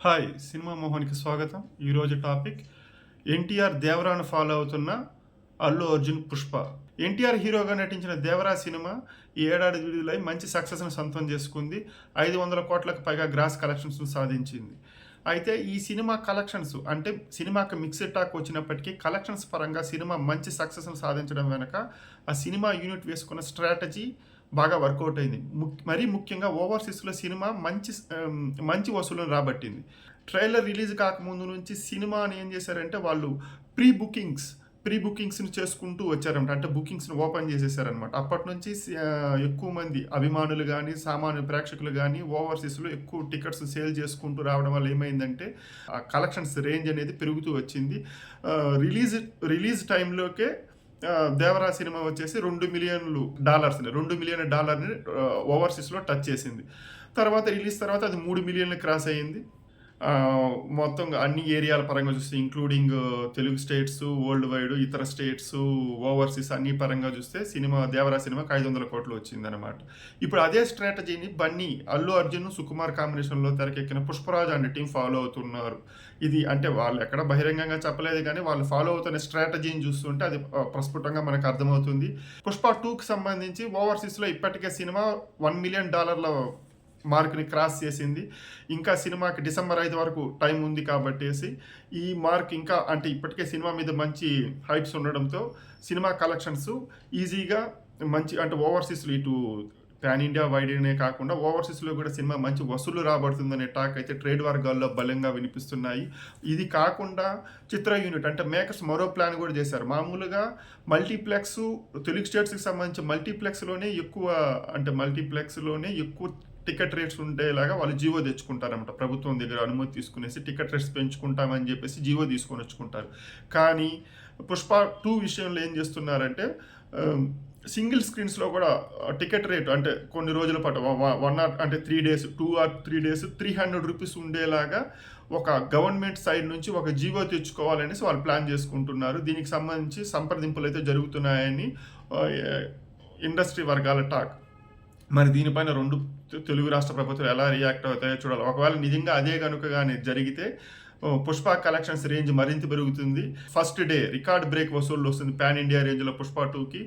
Hi cinema మోహన్కి స్వాగతం. ఈరోజు topic NTR దేవరాను follow అవుతున్న అల్లు అర్జున్ పుష్ప. ఎన్టీఆర్ హీరోగా నటించిన దేవరా సినిమా ఈ ఏడాది విడుదలై మంచి సక్సెస్ను సొంతం చేసుకుంది. 500 కోట్లకు పైగా గ్రాస్ కలెక్షన్స్ సాధించింది. అయితే ఈ సినిమా కలెక్షన్స్ అంటే సినిమాకి మిక్స్డ్ టాక్ వచ్చినప్పటికీ కలెక్షన్స్ పరంగా సినిమా మంచి సక్సెస్ను సాధించడం వెనక ఆ సినిమా యూనిట్ వేసుకున్న స్ట్రాటజీ బాగా వర్కౌట్ అయింది. మరీ ముఖ్యంగా ఓవర్సీస్లో సినిమా మంచి వసూళ్లను రాబట్టింది. ట్రైలర్ రిలీజ్ కాకముందు నుంచి సినిమాని ఏం చేశారంటే వాళ్ళు ప్రీ బుకింగ్స్ని చేసుకుంటూ వచ్చారనమాట. అంటే బుకింగ్స్ని ఓపెన్ చేసేసారనమాట. అప్పటి నుంచి ఎక్కువ మంది అభిమానులు కానీ సామాన్య ప్రేక్షకులు కానీ ఓవర్సీస్లో ఎక్కువ టికెట్స్ సేల్ చేసుకుంటూ రావడం వల్ల ఏమైందంటే ఆ కలెక్షన్స్ రేంజ్ అనేది పెరుగుతూ వచ్చింది. రిలీజ్ టైంలోకే దేవరా సినిమా వచ్చేసి $2 మిలియన్ ఓవర్సీస్లో టచ్ చేసింది. తర్వాత రిలీజ్ తర్వాత అది 3 మిలియన్లు క్రాస్ అయ్యింది. మొత్తం అన్ని ఏరియాల పరంగా చూస్తే including Telugu states, world wide, ఇతర స్టేట్స్, ఓవర్సీస్ అన్ని పరంగా చూస్తే దేవరా సినిమాకి 500 కోట్లు వచ్చిందనమాట. ఇప్పుడు అదే స్ట్రాటజీని అల్లు అర్జున్, సుకుమార్ కాంబినేషన్లో తెరకెక్కిన పుష్పరాజ్ అనే టీం ఫాలో అవుతున్నారు. ఇది అంటే వాళ్ళు ఎక్కడ బహిరంగంగా చెప్పలేదు కానీ వాళ్ళు ఫాలో అవుతున్న స్ట్రాటజీని చూస్తుంటే అది ప్రస్ఫుటంగా మనకు అర్థమవుతుంది. పుష్ప 2కి సంబంధించి ఓవర్సీస్లో ఇప్పటికే సినిమా $1 మిలియన్ మార్క్ని క్రాస్ చేసింది. ఇంకా సినిమాకి December 5 వరకు టైం ఉంది కాబట్టేసి ఈ మార్క్ ఇంకా అంటే ఇప్పటికే సినిమా మీద మంచి హైప్స్ ఉండడంతో సినిమా కలెక్షన్స్ ఈజీగా మంచి అంటే ఓవర్సీస్లో ఇటు పాన్ ఇండియా వైడ్నే కాకుండా ఓవర్సీస్లో కూడా సినిమా మంచి వసూలు రాబడుతుందనే టాక్ అయితే ట్రేడ్ వర్గాల్లో బలంగా వినిపిస్తున్నాయి. ఇది కాకుండా చిత్ర యూనిట్ అంటే మేకర్స్ మరో ప్లాన్ కూడా చేశారు. మామూలుగా తెలుగు స్టేట్స్కి సంబంధించి మల్టీప్లెక్స్లోనే ఎక్కువ టికెట్ రేట్స్ ఉండేలాగా వాళ్ళు జీవో తెచ్చుకుంటారన్నమాట. ప్రభుత్వం దగ్గర అనుమతి తీసుకునేసి టికెట్ రేట్స్ పెంచుకుంటామని చెప్పేసి జీవో తీసుకొని వచ్చుకుంటారు. కానీ పుష్ప 2 విషయంలో ఏం చేస్తున్నారంటే సింగిల్ స్క్రీన్స్లో కూడా టికెట్ రేట్ అంటే కొన్ని రోజుల పాటు 3 డేస్ 2 or 3 డేస్ ₹300 ఉండేలాగా ఒక గవర్నమెంట్ సైడ్ నుంచి ఒక జీవో తెచ్చుకోవాలనేసి వాళ్ళు ప్లాన్ చేసుకుంటున్నారు. దీనికి సంబంధించి సంప్రదింపులు అయితే జరుగుతున్నాయని ఇండస్ట్రీ వర్గాల టాక్. మరి దీనిపైన 2 తెలుగు రాష్ట్ర ప్రభుత్వాలు ఎలా రియాక్ట్ అవుతాయో చూడాలి. ఒకవేళ నిజంగా అదే కనుక కానీ జరిగితే పుష్ప కలెక్షన్స్ రేంజ్ మరింత పెరుగుతుంది. ఫస్ట్ డే రికార్డ్ బ్రేక్ వసూళ్ళు వస్తుంది పాన్ ఇండియా రేంజ్లో పుష్ప 2కి.